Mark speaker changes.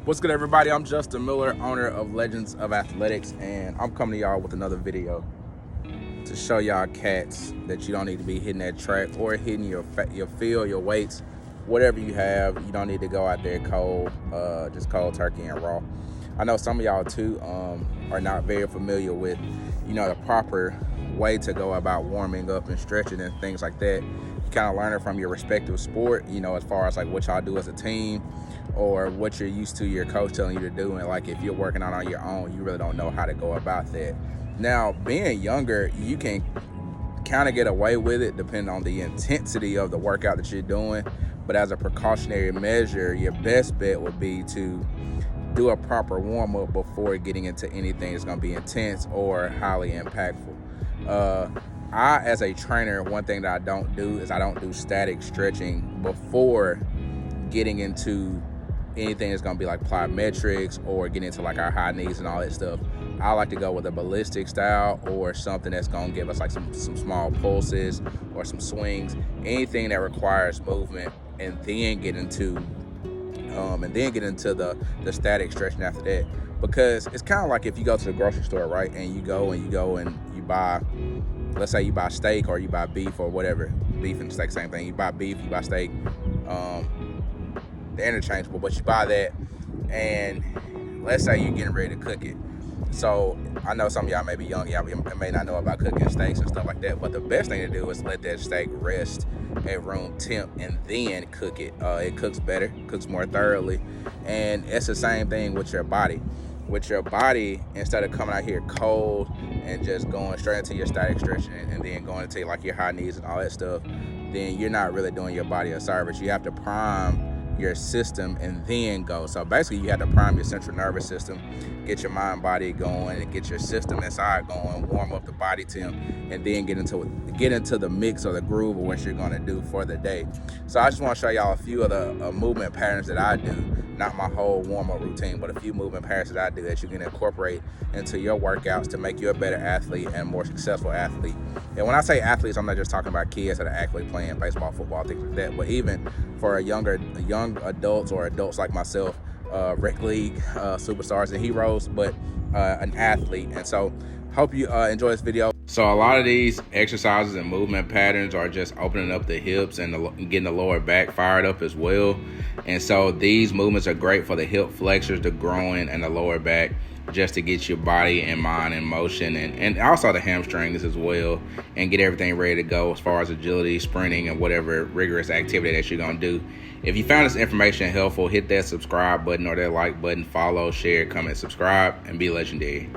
Speaker 1: What's good, everybody? I'm Justin Miller, owner of Legends of Athletics, and I'm coming to y'all with another video to show y'all cats that you don't need to be hitting that track or hitting your field, your weights, whatever you have. You don't need to go out there cold, just cold turkey and raw. I know some of y'all too are not very familiar with, the proper way to go about warming up and stretching and things like that. You kind of learn it from your respective sport, as far as like what y'all do as a team or what you're used to your coach telling you to do. And like if you're working out on your own, you really don't know how to go about that. Now, being younger, you can kind of get away with it depending on the intensity of the workout that you're doing. But as a precautionary measure, your best bet would be to do a proper warm-up before getting into anything that's going to be intense or highly impactful. As a trainer, one thing that I don't do is I don't do static stretching before getting into anything that's going to be like plyometrics or getting into like our high knees and all that stuff. I like to go with a ballistic style or something that's going to give us like some small pulses or some swings, anything that requires movement, and then get into the static stretching after that. Because it's kind of like if you go to the grocery store, right, and you go and you buy, let's say you buy steak or you buy beef or whatever. Beef and steak, same thing. You buy beef, you buy steak, they're interchangeable, but you buy that, and let's say you're getting ready to cook it. So I know some of y'all may be young, y'all may not know about cooking steaks and stuff like that, but the best thing to do is let that steak rest at room temp and then cook it. It cooks better, cooks more thoroughly, and it's the same thing with your body. With your body, instead of coming out here cold and just going straight into your static stretching and then going into like your high knees and all that stuff, then you're not really doing your body a service. You have to prime your system and then go. So basically you have to prime your central nervous system, get your mind body going, and get your system inside going, warm up the body temp, and then get into the mix or the groove of what you're going to do for the day. So I just want to show y'all a few of the movement patterns that I do, not my whole warm-up routine, but a few movement patterns that I do that you can incorporate into your workouts to make you a better athlete and more successful athlete. And when I say athletes, I'm not just talking about kids that are actually playing baseball, football, things like that, but even for young adults or adults like myself, rec league superstars and heroes, but an athlete. And so hope you enjoy this video. So a lot of these exercises and movement patterns are just opening up the hips and getting the lower back fired up as well. And so these movements are great for the hip flexors, the groin, and the lower back, just to get your body and mind in motion, and also the hamstrings as well, and get everything ready to go as far as agility, sprinting, and whatever rigorous activity that you're going to do. If you found this information helpful, hit that subscribe button or that like button, follow, share, comment, subscribe, and be legendary.